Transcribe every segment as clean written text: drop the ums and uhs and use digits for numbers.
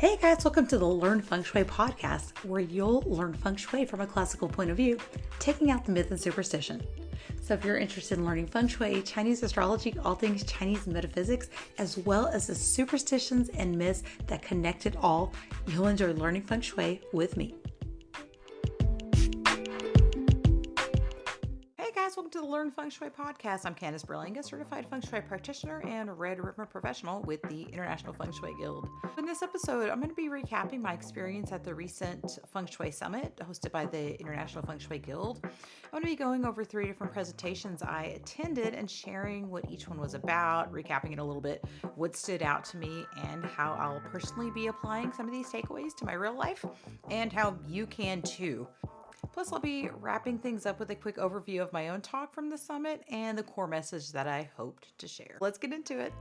Hey guys, welcome to the Learn Feng Shui podcast, where you'll learn Feng Shui from a classical point of view, taking out the myth and superstition. So if you're interested in learning Feng Shui, Chinese astrology, all things Chinese metaphysics, as well as the superstitions and myths that connect it all, you'll enjoy learning Feng Shui with me. Hey guys, welcome to the Learn Feng Shui podcast. I'm Candice Burling, a certified Feng Shui practitioner and Red Ribbon professional with the International Feng Shui Guild. In this episode, I'm going to be recapping my experience at the recent Feng Shui Summit hosted by the International Feng Shui Guild. I'm going to be going over 3 different presentations I attended and sharing what each one was about, recapping it a little bit, what stood out to me, and how I'll personally be applying some of these takeaways to my real life, and how you can too. Plus, I'll be wrapping things up with a quick overview of my own talk from the summit and the core message that I hoped to share. Let's get into it.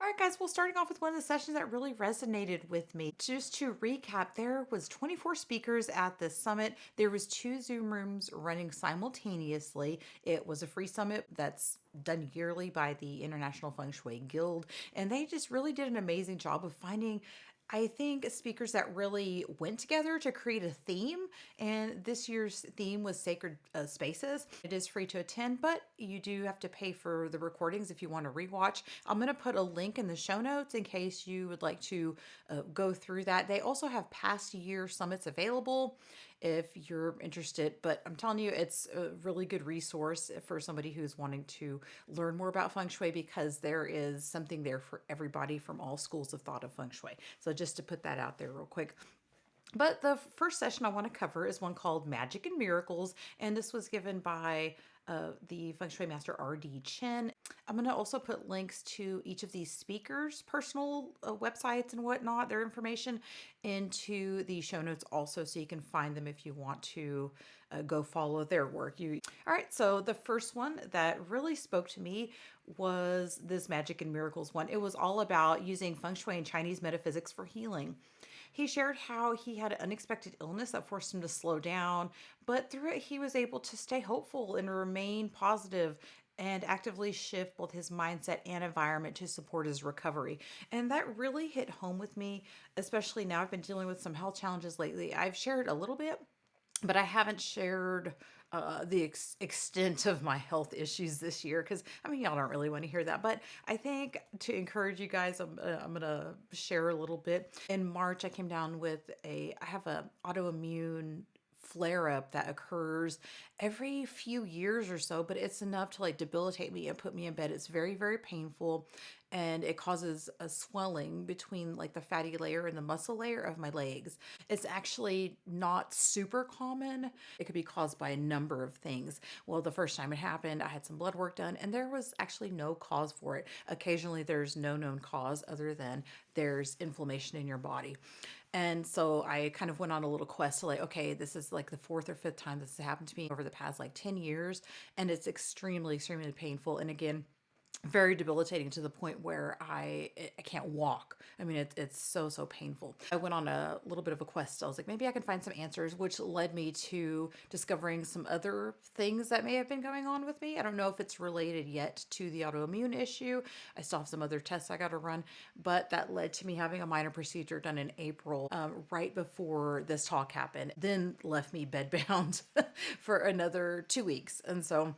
All right, guys, well, starting off with one of the sessions that really resonated with me. Just to recap, there was 24 speakers at this summit. There was 2 Zoom rooms running simultaneously. It was a free summit that's done yearly by the International Feng Shui Guild, and they just really did an amazing job of finding, I think, speakers that really went together to create a theme. And this year's theme was sacred spaces. It is free to attend, but you do have to pay for the recordings if you want to rewatch. I'm going to put a link in the show notes in case you would like to go through that. They also have past year summits available if you're interested, but I'm telling you, it's a really good resource for somebody who's wanting to learn more about Feng Shui, because there is something there for everybody from all schools of thought of Feng Shui. So just to put that out there real quick. But the first session I want to cover is one called Magic and Miracles, and this was given by the Feng Shui master R.D. Chen. I'm going to also put links to each of these speakers' personal websites and whatnot, their information, into the show notes also, so you can find them if you want to go follow their work. All right, so the first one that really spoke to me was this Magic and Miracles one. It was all about using Feng Shui and Chinese metaphysics for healing. He shared how he had an unexpected illness that forced him to slow down, but through it, he was able to stay hopeful and remain positive and actively shift both his mindset and environment to support his recovery. And that really hit home with me, especially now I've been dealing with some health challenges lately. I've shared a little bit, but I haven't shared the extent of my health issues this year, because I mean, y'all don't really want to hear that, but I think to encourage you guys, I'm gonna share a little bit. In March, I came down with I have a autoimmune flare up that occurs every few years or so, but it's enough to like debilitate me and put me in bed. It's very, very painful, and it causes a swelling between like the fatty layer and the muscle layer of my legs. It's actually not super common. It could be caused by a number of things. Well, the first time it happened, I had some blood work done, and there was actually no cause for it. Occasionally, there's no known cause other than there's inflammation in your body. And so I kind of went on a little quest to like, okay, this is like the 4th or 5th time this has happened to me over the past like 10 years. And it's extremely, extremely painful. And again, very debilitating to the point where I can't walk. I mean, it's so painful. I went on a little bit of a quest. I was like, maybe I can find some answers, which led me to discovering some other things that may have been going on with me. I don't know if it's related yet to the autoimmune issue. I still have some other tests I got to run, but that led to me having a minor procedure done in April, right before this talk happened, then left me bedbound for another 2 weeks. And so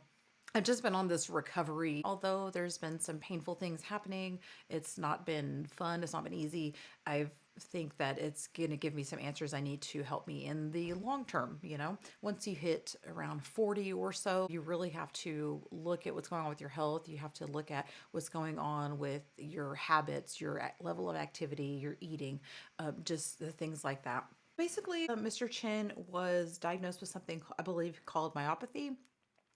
I've just been on this recovery. Although there's been some painful things happening, it's not been fun, it's not been easy. I think that it's going to give me some answers I need to help me in the long term. Once you hit around 40 or so, you really have to look at what's going on with your health. You have to look at what's going on with your habits, your level of activity, your eating, just the things like that. Basically, Mr. Chen was diagnosed with something I believe called myopathy.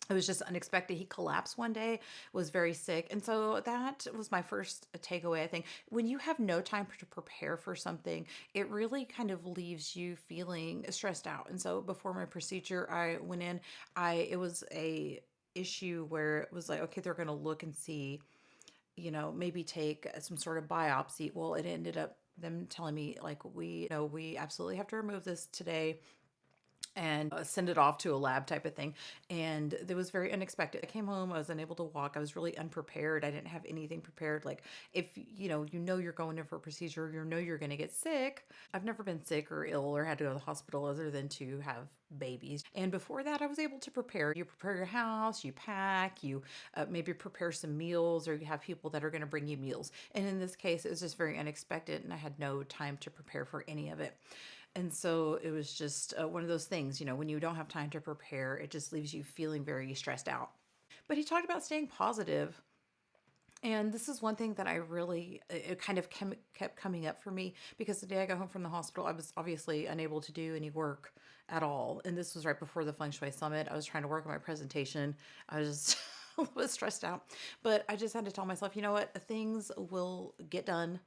It was just unexpected. He collapsed one day, was very sick. And so that was my first takeaway, I think. When you have no time to prepare for something, it really kind of leaves you feeling stressed out. And so before my procedure, I went in, it was a issue where it was like, okay, they're going to look and see, maybe take some sort of biopsy. Well, it ended up them telling me like, we absolutely have to remove this today. and send it off to a lab type of thing. And it was very unexpected. I came home, I was unable to walk. I was really unprepared. I didn't have anything prepared. Like if you know you're going in for a procedure, you know you're going to get sick. I've never been sick or ill or had to go to the hospital other than to have babies. And before that, I was able to prepare. You prepare your house, you pack, you maybe prepare some meals, or you have people that are going to bring you meals. And in this case, it was just very unexpected, and I had no time to prepare for any of it. And so it was just one of those things, when you don't have time to prepare, it just leaves you feeling very stressed out. But he talked about staying positive. And this is one thing that I really, it kind of kept coming up for me because the day I got home from the hospital, I was obviously unable to do any work at all. And this was right before the Feng Shui Summit. I was trying to work on my presentation. I was just a little bit stressed out. But I just had to tell myself, you know what? Things will get done.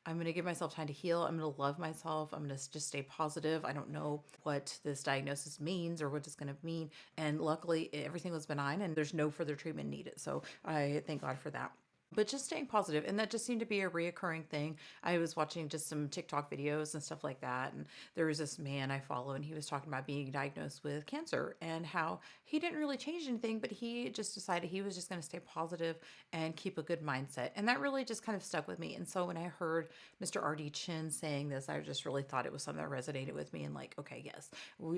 I'm going to give myself time to heal. I'm going to love myself. I'm going to just stay positive. I don't know what this diagnosis means or what it's going to mean. And luckily, everything was benign and there's no further treatment needed. So I thank God for that. But just staying positive, and that just seemed to be a reoccurring thing. I was watching just some TikTok videos and stuff like that, and there was this man I follow, and he was talking about being diagnosed with cancer and how he didn't really change anything, but he just decided he was just going to stay positive and keep a good mindset, and that really just kind of stuck with me. And so when I heard Mr. R.D. Chin saying this, I just really thought it was something that resonated with me, and like, okay, yes,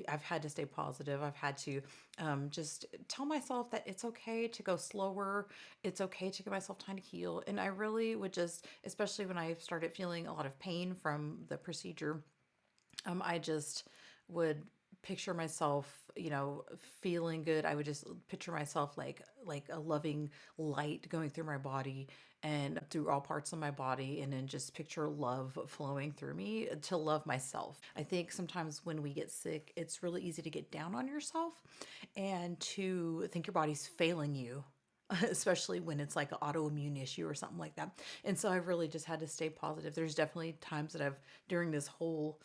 I've had to stay positive. I've had to just tell myself that it's okay to go slower. It's okay to give myself time to heal. And I really would just, especially when I started feeling a lot of pain from the procedure, I just would picture myself, feeling good. I would just picture myself like a loving light going through my body and through all parts of my body, and then just picture love flowing through me to love myself. I think sometimes when we get sick, it's really easy to get down on yourself and to think your body's failing you, especially when it's like an autoimmune issue or something like that. And so I really just had to stay positive. There's definitely times that during this whole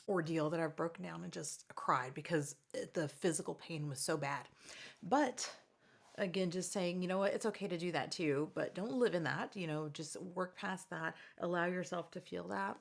ordeal, that I've broken down and just cried because the physical pain was so bad. But again, just saying, you know what, it's okay to do that too, but don't live in that, just work past that, allow yourself to feel that.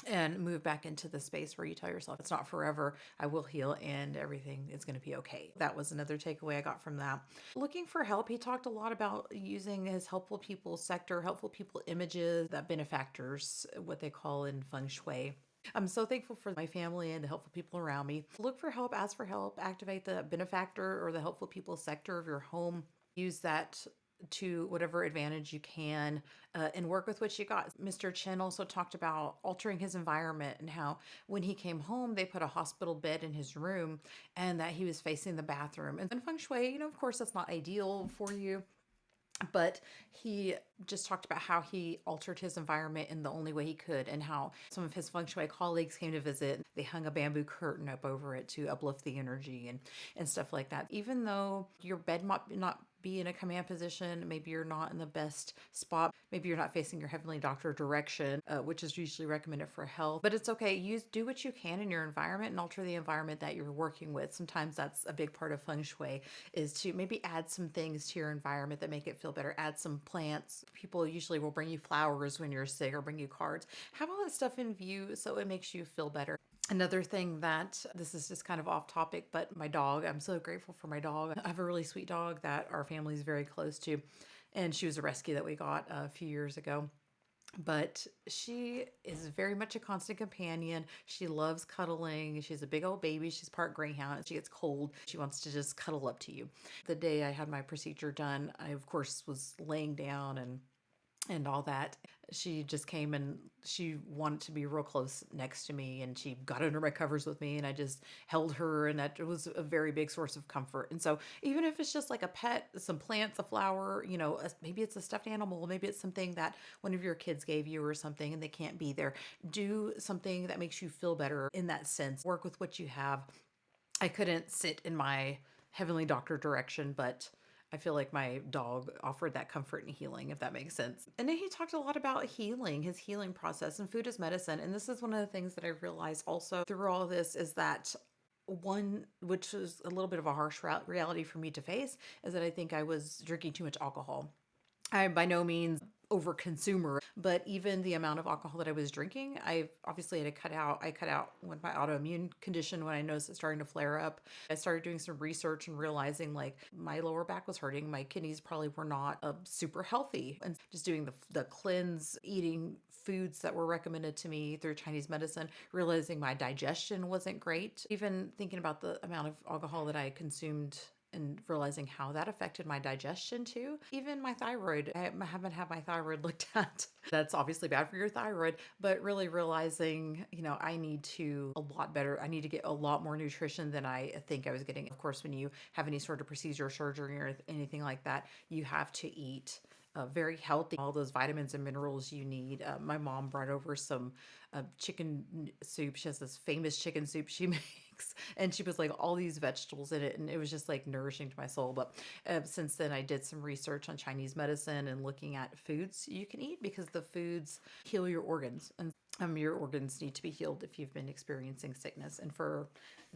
And move back into the space where you tell yourself it's not forever. I will heal and everything is going to be okay. That was another takeaway I got from that. Looking for help, he talked a lot about using his helpful people sector, helpful people images, that benefactors, what they call in Feng Shui. I'm so thankful for my family and the helpful people around me. Look for help, ask for help, activate the benefactor or the helpful people sector of your home. Use that to whatever advantage you can, and work with what you got. Mr. Chen also talked about altering his environment and how when he came home, they put a hospital bed in his room and that he was facing the bathroom. And in Feng Shui, of course, that's not ideal for you. But he just talked about how he altered his environment in the only way he could, and how some of his feng shui colleagues came to visit. They hung a bamboo curtain up over it to uplift the energy and stuff like that. Even though your bed might not be in a command position, maybe you're not in the best spot, maybe you're not facing your heavenly doctor direction, which is usually recommended for health, but it's okay. Do what you can in your environment and alter the environment that you're working with. Sometimes that's a big part of feng shui, is to maybe add some things to your environment that make it feel better. Add some plants. People usually will bring you flowers when you're sick or bring you cards. Have all that stuff in view so it makes you feel better. Another thing, that this is just kind of off topic, but my dog, I'm so grateful for my dog. I have a really sweet dog that our family is very close to, and she was a rescue that we got a few years ago. But she is very much a constant companion. She loves cuddling. She's a big old baby. She's part greyhound. She gets cold. She wants to just cuddle up to you. The day I had my procedure done, I, of course, was laying down and all that. She just came and she wanted to be real close next to me, and she got under my covers with me, and I just held her, and that was a very big source of comfort. And so even if it's just like a pet, some plants, a flower, maybe it's a stuffed animal, maybe it's something that one of your kids gave you or something and they can't be there, do something that makes you feel better in that sense. Work with what you have. I couldn't sit in my heavenly doctor direction, but I feel like my dog offered that comfort and healing, if that makes sense. And then he talked a lot about healing, his healing process, and food is medicine. And this is one of the things that I realized also through all of this, is that one, which is a little bit of a harsh reality for me to face, is that I think I was drinking too much alcohol. I by no means over consumer, but even the amount of alcohol that I was drinking, I obviously had to cut out. I cut out when my autoimmune condition, when I noticed it starting to flare up. I started doing some research and realizing like my lower back was hurting. My kidneys probably were not super healthy. And just doing the cleanse, eating foods that were recommended to me through Chinese medicine, realizing my digestion wasn't great. Even thinking about the amount of alcohol that I consumed and realizing how that affected my digestion too. Even my thyroid, I haven't had my thyroid looked at. That's obviously bad for your thyroid, but really realizing, I need to a lot better. I need to get a lot more nutrition than I think I was getting. Of course, when you have any sort of procedure or surgery or anything like that, you have to eat very healthy, all those vitamins and minerals you need. My mom brought over some chicken soup. She has this famous chicken soup she makes, and she was like all these vegetables in it, and it was just like nourishing to my soul. But since then, I did some research on Chinese medicine and looking at foods you can eat because the foods heal your organs, and your organs need to be healed if you've been experiencing sickness. And for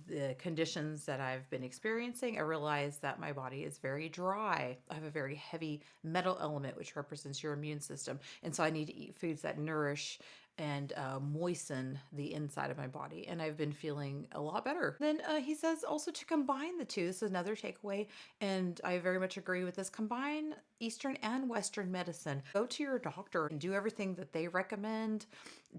the conditions that I've been experiencing, I realized that my body is very dry. I have a very heavy metal element, which represents your immune system. And so I need to eat foods that nourish and moisten the inside of my body. And I've been feeling a lot better. Then he says also to combine the two. This is another takeaway. And I very much agree with this. Combine Eastern and Western medicine. Go to your doctor and do everything that they recommend.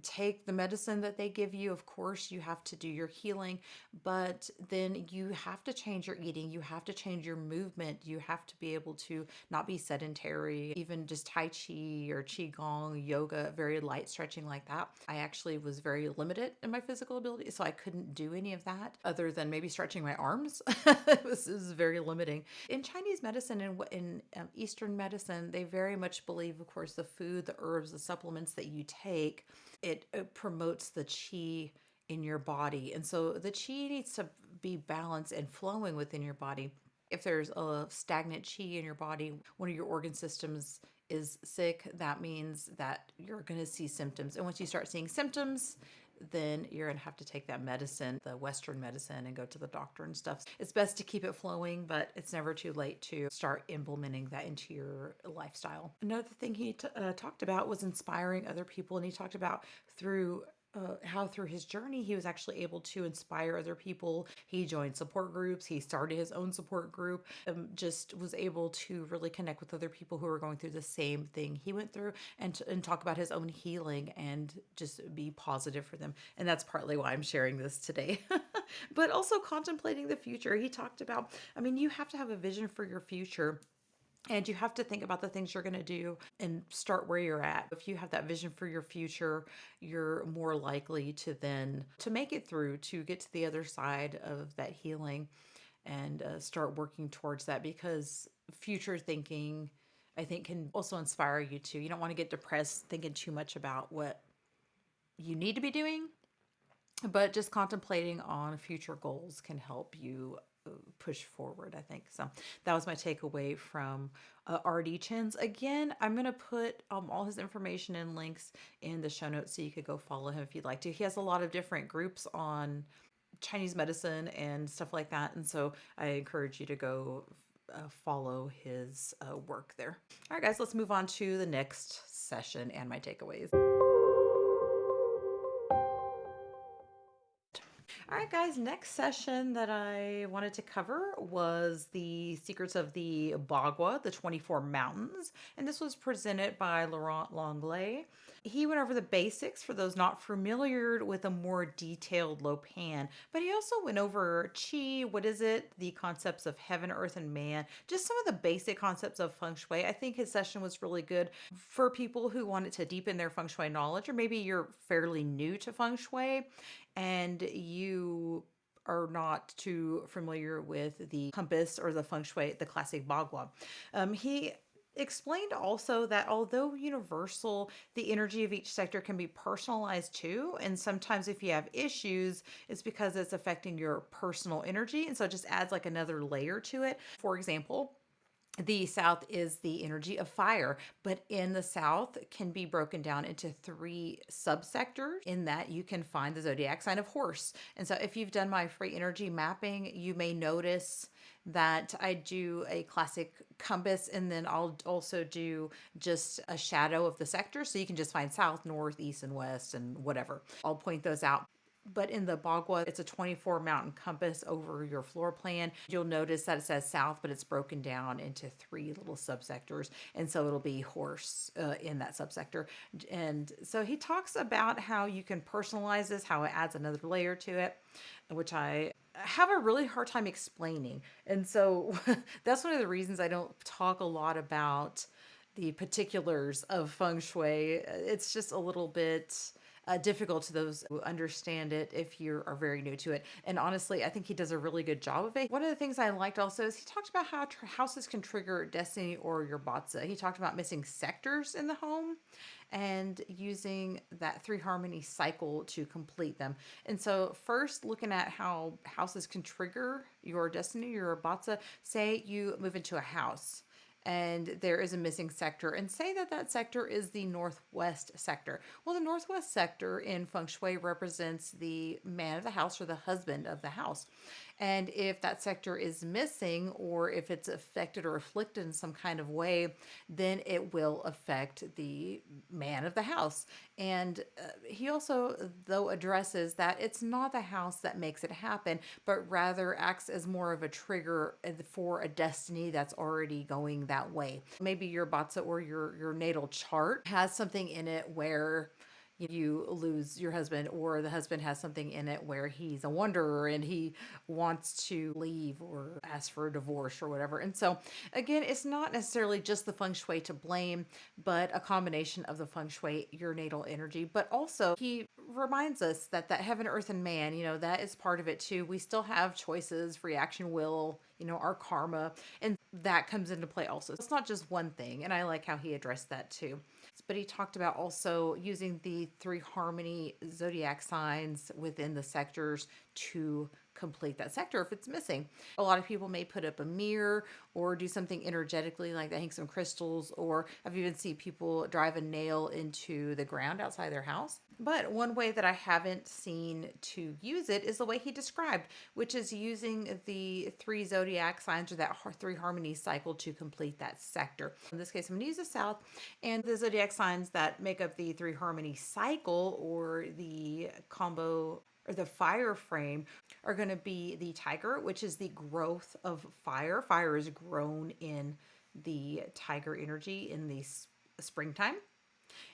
Take the medicine that they give you. Of course, you have to do your healing, but then you have to change your eating. You have to change your movement. You have to be able to not be sedentary, even just Tai Chi or Qigong, yoga, very light stretching like that. I actually was very limited in my physical ability, so I couldn't do any of that other than maybe stretching my arms. It was very limiting. In Chinese medicine and in Eastern medicine, they very much believe, of course, the food, the herbs, the supplements that you take, it promotes the qi in your body. And so the qi needs to be balanced and flowing within your body. If there's a stagnant qi in your body, one of your organ systems is sick, that means that you're going to see symptoms. And once you start seeing symptoms, then you're going to have to take that medicine, the Western medicine, and go to the doctor and stuff. It's best to keep it flowing, but it's never too late to start implementing that into your lifestyle. Another thing he talked about was inspiring other people. And he talked about how through his journey, he was actually able to inspire other people. He joined support groups. He started his own support group, just was able to really connect with other people who were going through the same thing he went through and talk about his own healing and just be positive for them. And that's partly why I'm sharing this today. But also contemplating the future. He talked about, you have to have a vision for your future. And you have to think about the things you're going to do and start where you're at. If you have that vision for your future, you're more likely to make it through, to get to the other side of that healing and start working towards that, because future thinking, I think, can also inspire you too. You don't want to get depressed thinking too much about what you need to be doing, but just contemplating on future goals can help you push forward, I think. So that was my takeaway from R.D. Chen's. Again, I'm going to put all his information and links in the show notes so you could go follow him if you'd like to. He has a lot of different groups on Chinese medicine and stuff like that. And so I encourage you to go follow his work there. All right, guys, let's move on to the next session and my takeaways. All right, guys, next session that I wanted to cover was the Secrets of the Bagua, the 24 Mountains. And this was presented by Laurent Langlais. He went over the basics for those not familiar with a more detailed Lopan, but he also went over Qi, what is it, the concepts of heaven, earth, and man, just some of the basic concepts of Feng Shui. I think his session was really good for people who wanted to deepen their Feng Shui knowledge, or maybe you're fairly new to Feng Shui and you are not too familiar with the compass or the Feng Shui, the classic Bagua. He explained also that although universal, the energy of each sector can be personalized too. And sometimes if you have issues, it's because it's affecting your personal energy. And so it just adds like another layer to it. For example, The south is the energy of fire, but in the south can be broken down into three subsectors. In that, you can find the zodiac sign of horse. And so, if you've done my free energy mapping, you may notice that I do a classic compass, and then I'll also do just a shadow of the sector. So you can just find south, north, east, and west, and whatever. I'll point those out. But in the Bagua, it's a 24 mountain compass over your floor plan. You'll notice that it says south, but it's broken down into three little subsectors. And so it'll be horse in that subsector. And so he talks about how you can personalize this, how it adds another layer to it, which I have a really hard time explaining. And so that's one of the reasons I don't talk a lot about the particulars of feng shui. It's just a little bit difficult to those who understand it if you are very new to it. And honestly, I think he does a really good job of it. One of the things I liked also is he talked about how houses can trigger destiny or your batsa. He talked about missing sectors in the home and using that three harmony cycle to complete them. And so, first, looking at how houses can trigger your destiny, your batsa. Say you move into a house and there is a missing sector, and say that that sector is the northwest sector. Well, the northwest sector in feng shui represents the man of the house or the husband of the house. And if that sector is missing, or if it's affected or afflicted in some kind of way, then it will affect the man of the house. And he also, though, addresses that it's not the house that makes it happen, but rather acts as more of a trigger for a destiny that's already going that way. Maybe your batsa or your natal chart has something in it where you lose your husband, or the husband has something in it where he's a wanderer and he wants to leave or ask for a divorce or whatever. And so, again, it's not necessarily just the feng shui to blame, but a combination of the feng shui, your natal energy. But also, he reminds us that that heaven, earth, and man, that is part of it too. We still have choices, free action, will, our karma, and that comes into play also. It's not just one thing. And I like how he addressed that too. But he talked about also using the three harmony zodiac signs within the sectors to complete that sector if it's missing. A lot of people may put up a mirror or do something energetically, like they hang some crystals, or I've even seen people drive a nail into the ground outside their house. But one way that I haven't seen to use it is the way he described, which is using the three zodiac signs or that three harmony cycle to complete that sector. In this case, I'm going to use the south, and the zodiac signs that make up the three harmony cycle, or the combo or the fire frame, are going to be the tiger, which is the growth of fire. Fire is grown in the tiger energy in the springtime.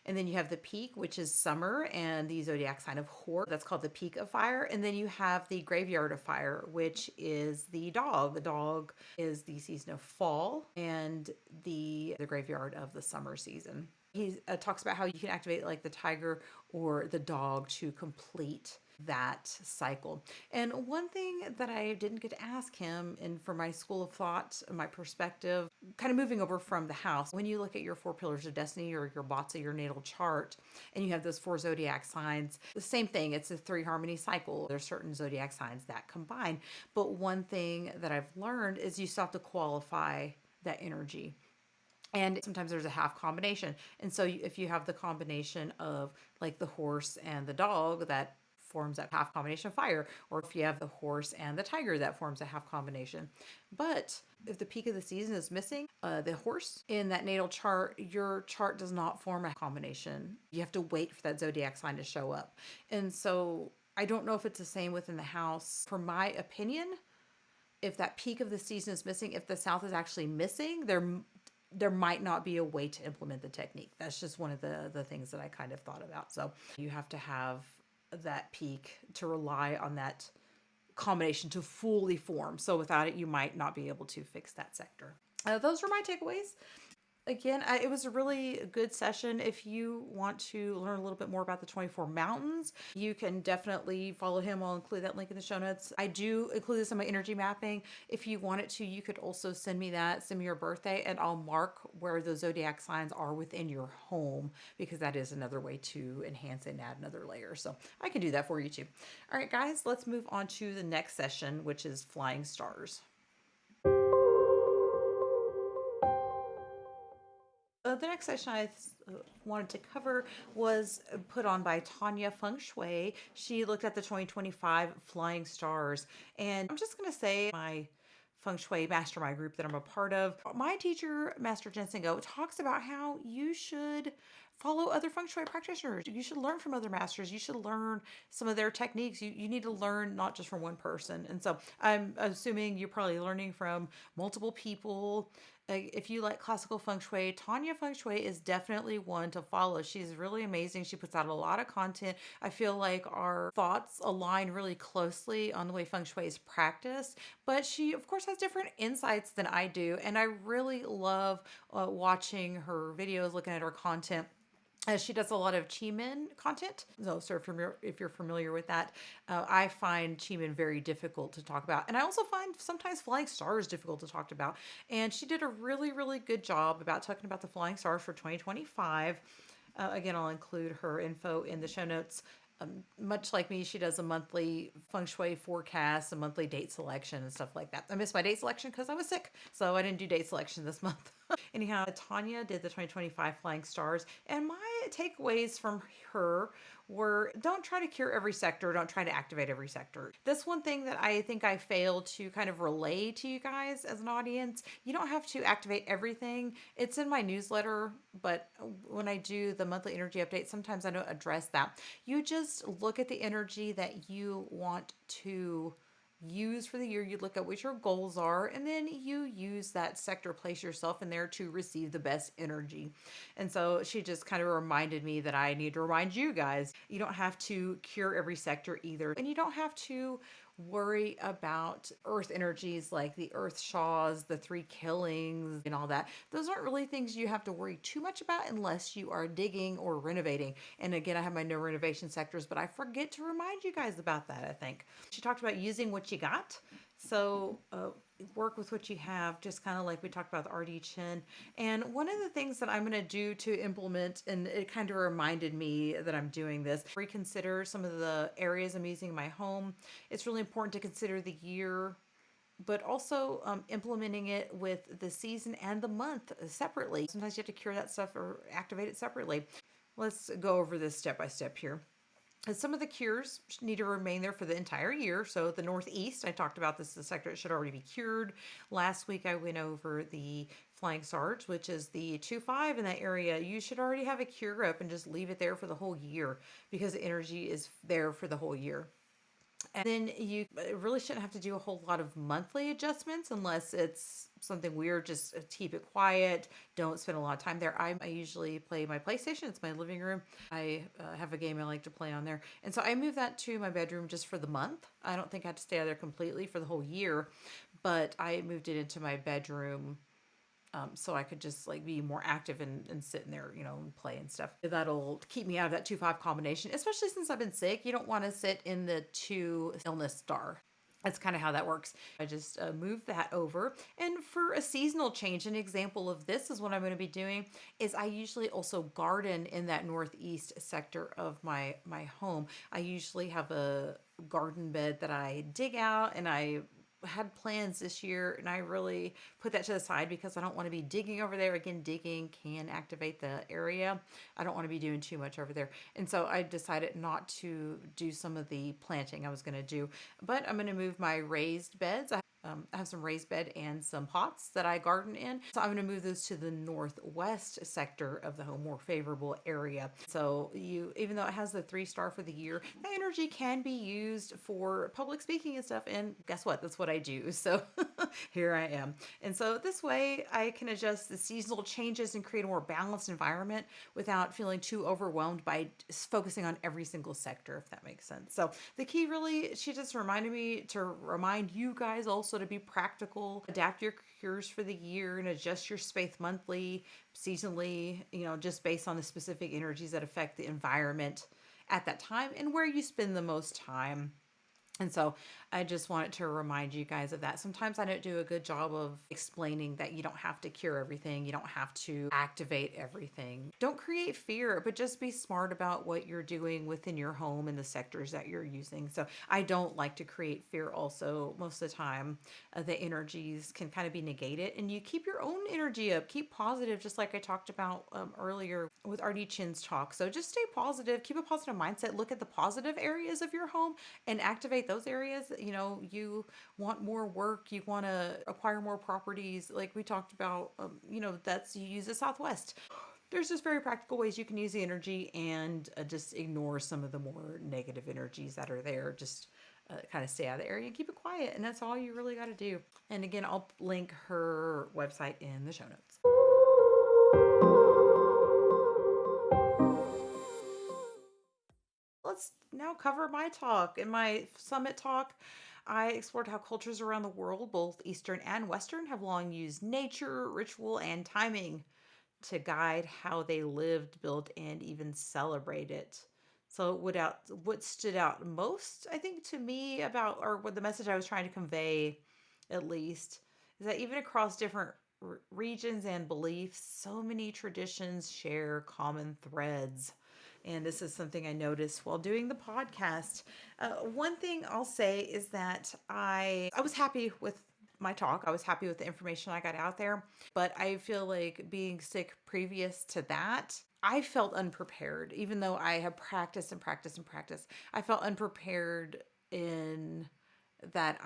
And then you have the peak, which is summer, and the zodiac sign of horse. That's called the peak of fire. And then you have the graveyard of fire, which is the dog. The dog is the season of fall, and the graveyard of the summer season. He talks about how you can activate like the tiger or the dog to complete that cycle. And one thing that I didn't get to ask him, and for my school of thought, my perspective, kind of moving over from the house, when you look at your four pillars of destiny or your batsa, your natal chart, and you have those four zodiac signs, the same thing, it's a three harmony cycle. There's certain zodiac signs that combine. But one thing that I've learned is you still have to qualify that energy. And sometimes there's a half combination. And so if you have the combination of like the horse and the dog, that forms that half combination of fire, or if you have the horse and the tiger, that forms a half combination. But if the peak of the season is missing, the horse in that natal chart, your chart does not form a combination. You have to wait for that zodiac sign to show up. And so I don't know if it's the same within the house. For my opinion, if that peak of the season is missing, if the south is actually missing, there might not be a way to implement the technique. That's just one of the things that I kind of thought about. So you have to have that peak to rely on that combination to fully form. So without it, you might not be able to fix that sector. Those are my takeaways. Again, it was a really good session. If you want to learn a little bit more about the 24 mountains, you can definitely follow him. I'll include that link in the show notes. I do include this in my energy mapping. If you wanted to, you could also send me your birthday, and I'll mark where those zodiac signs are within your home, because that is another way to enhance and add another layer. So I can do that for you too. All right, guys, let's move on to the next session, which is flying stars. The next session I wanted to cover was put on by Tanya Feng Shui. She looked at the 2025 flying stars. And I'm just going to say my Feng Shui mastermind group that I'm a part of. My teacher, Master Jensen Go, talks about how you should follow other Feng Shui practitioners. You should learn from other masters. You should learn some of their techniques. You need to learn not just from one person. And so I'm assuming you're probably learning from multiple people. If you like classical feng shui, Tanya Feng Shui is definitely one to follow. She's really amazing. She puts out a lot of content. I feel like our thoughts align really closely on the way feng shui is practiced, but she, of course, has different insights than I do. And I really love watching her videos, looking at her content. She does a lot of Chi-Min content. So if you're familiar with that, I find Chi-Min very difficult to talk about. And I also find sometimes flying stars difficult to talk about. And she did a really, really good job about talking about the flying stars for 2025. Again, I'll include her info in the show notes. Much like me, she does a monthly feng shui forecast, a monthly date selection, and stuff like that. I missed my date selection because I was sick, so I didn't do date selection this month. Anyhow, Tanya did the 2025 Flying Stars, and my takeaways from her were don't try to cure every sector, don't try to activate every sector. That's one thing that I think I failed to kind of relay to you guys as an audience. You don't have to activate everything. It's in my newsletter, but when I do the monthly energy update, sometimes I don't address that. You just look at the energy that you want to use for the year. You look at what your goals are, and then you use that sector, place yourself in there to receive the best energy. And so she just kind of reminded me that I need to remind you guys, you don't have to cure every sector either. And you don't have to worry about earth energies like the earth shaws, the three killings, and all that. Those aren't really things you have to worry too much about unless you are digging or renovating. And again, I have my no renovation sectors, but I forget to remind you guys about that, I think. She talked about using what you got. So work with what you have, just kind of like we talked about the RD Chin. And one of the things that I'm going to do to implement, and it kind of reminded me that I'm doing this, reconsider some of the areas I'm using in my home. It's really important to consider the year, but also implementing it with the season and the month separately. Sometimes you have to cure that stuff or activate it separately. Let's go over this step by step here. And some of the cures need to remain there for the entire year. So the Northeast, I talked about this, the sector that should already be cured. Last week I went over the Flying Sarge, which is the 2-5 in that area. You should already have a cure up and just leave it there for the whole year because the energy is there for the whole year. And then you really shouldn't have to do a whole lot of monthly adjustments unless it's something weird. Just keep it quiet. Don't spend a lot of time there. I usually play my PlayStation. It's my living room. I have a game I like to play on there. And so I moved that to my bedroom just for the month. I don't think I had to stay out there completely for the whole year, but I moved it into my bedroom so I could just like be more active and sit in there, and play and stuff. That'll keep me out of that 2-5 combination, especially since I've been sick. You don't want to sit in the 2 illness star. That's kind of how that works. I just moved that over. And for a seasonal change, an example of this is what I'm going to be doing is I usually also garden in that northeast sector of my home. I usually have a garden bed that I dig out, and I had plans this year, and I really put that to the side because I don't want to be digging over there. Again, digging can activate the area. I don't want to be doing too much over there. And so I decided not to do some of the planting I was going to do, but I'm going to move my raised beds. I have some raised bed and some pots that I garden in. So I'm going to move those to the northwest sector of the home, more favorable area. So even though it has the 3-star for the year, the energy can be used for public speaking and stuff. And guess what? That's what I do. So here I am. And so this way I can adjust the seasonal changes and create a more balanced environment without feeling too overwhelmed by focusing on every single sector, if that makes sense. So the key really, she just reminded me to remind you guys also to be practical, adapt your cures for the year and adjust your space monthly, seasonally, just based on the specific energies that affect the environment at that time and where you spend the most time. And so I just wanted to remind you guys of that. Sometimes I don't do a good job of explaining that you don't have to cure everything, you don't have to activate everything. Don't create fear, but just be smart about what you're doing within your home and the sectors that you're using. So I don't like to create fear also. Most of the time, the energies can kind of be negated, and you keep your own energy up. Keep positive, just like I talked about earlier with Artie Chin's talk. So just stay positive, keep a positive mindset, look at the positive areas of your home and activate those areas. You know, you want more work, you want to acquire more properties, like we talked about. That's, you use the Southwest. There's just very practical ways you can use the energy and just ignore some of the more negative energies that are there. Just kind of stay out of the area and keep it quiet. And that's all you really got to do. And again, I'll link her website in the show notes. Let's now cover my talk. In my summit talk, I explored how cultures around the world, both Eastern and Western, have long used nature, ritual, and timing to guide how they lived, built, and even celebrate it. So what stood out most, I think, to me about, or what the message I was trying to convey, at least, is that even across different regions and beliefs, so many traditions share common threads. And this is something I noticed while doing the podcast. One thing I'll say is that I was happy with my talk. I was happy with the information I got out there, but I feel like being sick previous to that, I felt unprepared, even though I have practiced and practiced and practiced. I felt unprepared in that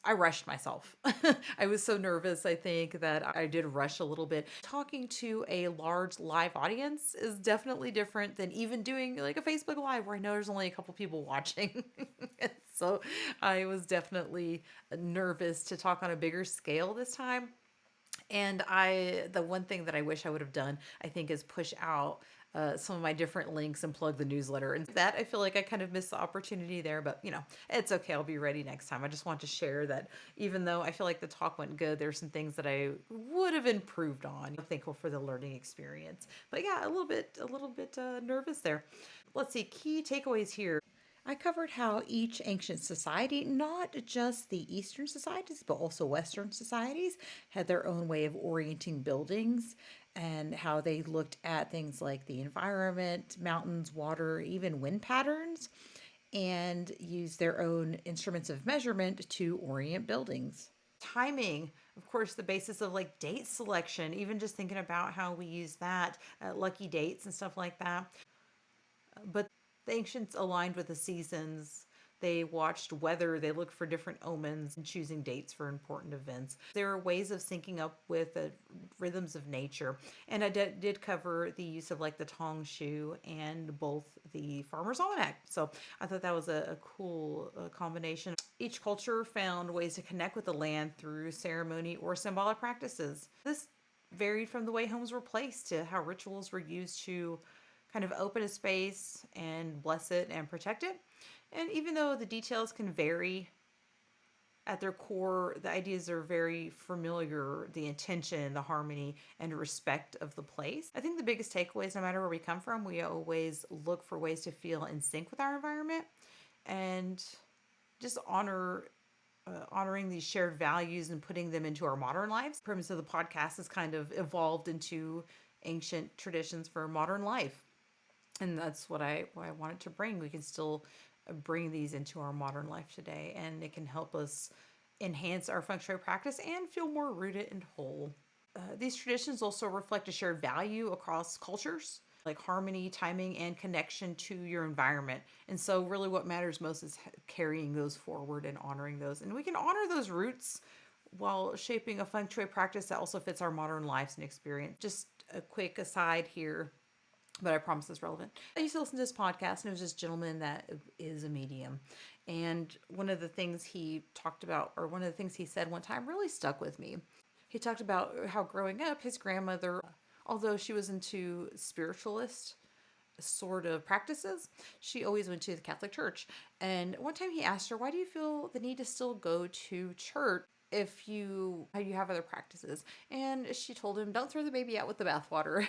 I rushed myself. I was so nervous, I think, that I did rush a little bit. Talking to a large live audience is definitely different than even doing like a Facebook Live where I know there's only a couple people watching. So I was definitely nervous to talk on a bigger scale this time. And the one thing that I wish I would have done, I think, is push out some of my different links and plug the newsletter. And that, I feel like I kind of missed the opportunity there, but it's okay. I'll be ready next time. I just want to share that even though I feel like the talk went good, there's some things that I would have improved on. I'm thankful for the learning experience, but yeah, a little bit nervous there. Let's see, key takeaways here. I covered how each ancient society, not just the Eastern societies, but also Western societies, had their own way of orienting buildings and how they looked at things like the environment, mountains, water, even wind patterns, and used their own instruments of measurement to orient buildings. Timing, of course, the basis of like date selection, even just thinking about how we use that, lucky dates and stuff like that. But the ancients aligned with the seasons. They watched weather, they looked for different omens and choosing dates for important events. There are ways of syncing up with the rhythms of nature. And I did cover the use of like the Tong Shu and both the Farmer's Almanac. So I thought that was a cool combination. Each culture found ways to connect with the land through ceremony or symbolic practices. This varied from the way homes were placed to how rituals were used to kind of open a space and bless it and protect it. And even though the details can vary, at their core, the ideas are very familiar, the intention, the harmony, and respect of the place. I think the biggest takeaway is no matter where we come from, we always look for ways to feel in sync with our environment and just honoring these shared values and putting them into our modern lives. The premise of the podcast has kind of evolved into ancient traditions for modern life. And that's what I wanted to bring. We can still bring these into our modern life today, and it can help us enhance our feng shui practice and feel more rooted and whole. These traditions also reflect a shared value across cultures, like harmony, timing, and connection to your environment. And so, really, what matters most is carrying those forward and honoring those. And we can honor those roots while shaping a feng shui practice that also fits our modern lives and experience. Just a quick aside here, but I promise it's relevant. I used to listen to this podcast, and it was this gentleman that is a medium. And one of the things he talked about, or one of the things he said one time, really stuck with me. He talked about how growing up, his grandmother, although she was into spiritualist sort of practices, she always went to the Catholic Church. And one time he asked her, "Why do you feel the need to still go to church if you have other practices?" And she told him, "Don't throw the baby out with the bathwater."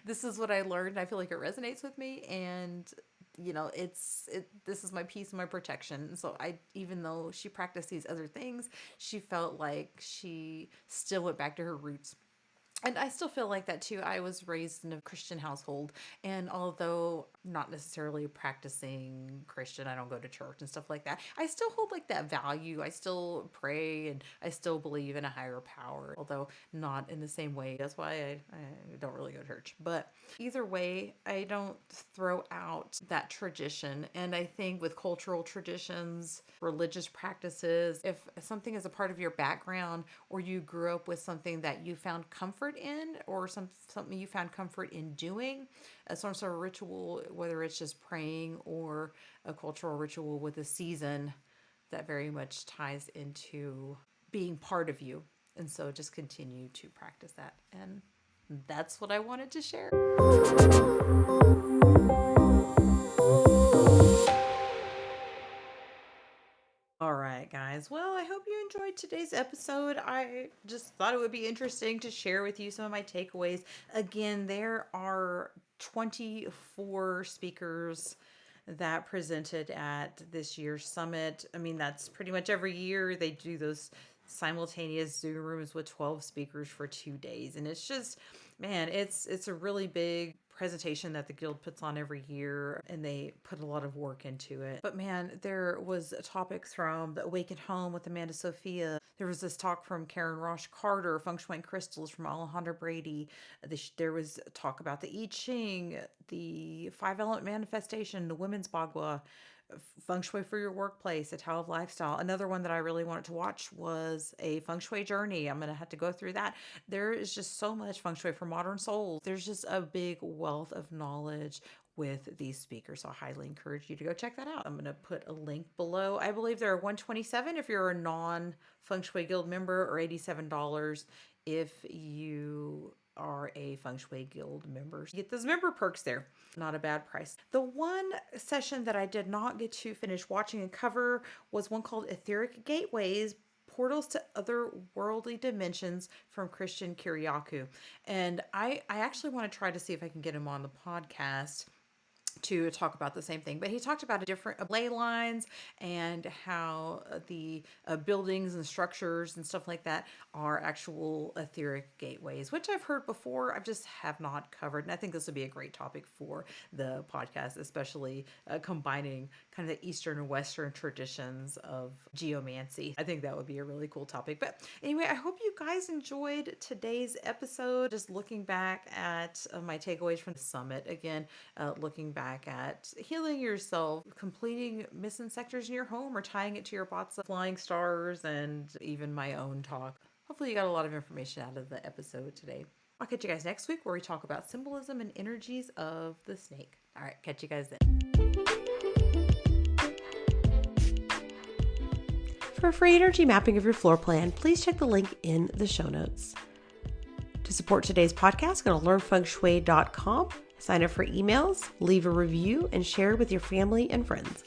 This is what I learned. I feel like it resonates with me, and this is my peace and my protection. And so even though she practiced these other things, she felt like she still went back to her roots. And I still feel like that too. I was raised in a Christian household, and although not necessarily practicing Christian, I don't go to church and stuff like that. I still hold like that value. I still pray and I still believe in a higher power, although not in the same way. That's why I don't really go to church. But either way, I don't throw out that tradition. And I think with cultural traditions, religious practices, if something is a part of your background or you grew up with something that you found comfort in, or something you found comfort in doing, some sort of ritual, whether it's just praying or a cultural ritual with a season, that very much ties into being part of you. And so just continue to practice that. And that's what I wanted to share. All right, guys. Well, I hope you enjoyed today's episode. I just thought it would be interesting to share with you some of my takeaways. Again, there are 24 speakers that presented at this year's summit. I mean, that's pretty much every year they do those simultaneous Zoom rooms with 12 speakers for 2 days. And it's just, man, it's a really big presentation that the guild puts on every year, and they put a lot of work into it. But man, there was topics from the Awakened Home with Amanda Sophia. There was this talk from Karen Rosh Carter, Feng Shui and Crystals from Alejandra Brady. There was talk about the I Ching, the 5-element manifestation, the women's Bagua, Feng Shui for your workplace, a Tao of lifestyle. Another one that I really wanted to watch was a Feng Shui journey. I'm going to have to go through that. There is just so much Feng Shui for modern souls. There's just a big wealth of knowledge with these speakers. So I highly encourage you to go check that out. I'm going to put a link below. I believe there are 127 if you're a non Feng Shui Guild member, or $87 if you are a Feng Shui Guild member. You get those member perks there. Not a bad price. The one session that I did not get to finish watching and cover was one called Etheric Gateways, Portals to Otherworldly Dimensions from Christian Kiriakou. And I actually want to try to see if I can get him on the podcast to talk about the same thing. But he talked about different ley lines and how the buildings and structures and stuff like that are actual etheric gateways, which I've heard before. I just have not covered. And I think this would be a great topic for the podcast, especially combining kind of the Eastern and Western traditions of geomancy. I think that would be a really cool topic. But anyway, I hope you guys enjoyed today's episode. Just looking back at my takeaways from the summit. Again, looking back at healing yourself, completing missing sectors in your home, or tying it to your bots of flying stars, and even my own talk. Hopefully you got a lot of information out of the episode today. I'll catch you guys next week where we talk about symbolism and energies of the snake. All right, catch you guys then. For a free energy mapping of your floor plan, please check the link in the show notes. To support today's podcast, go to learnfengshui.com, sign up for emails, leave a review, and share with your family and friends.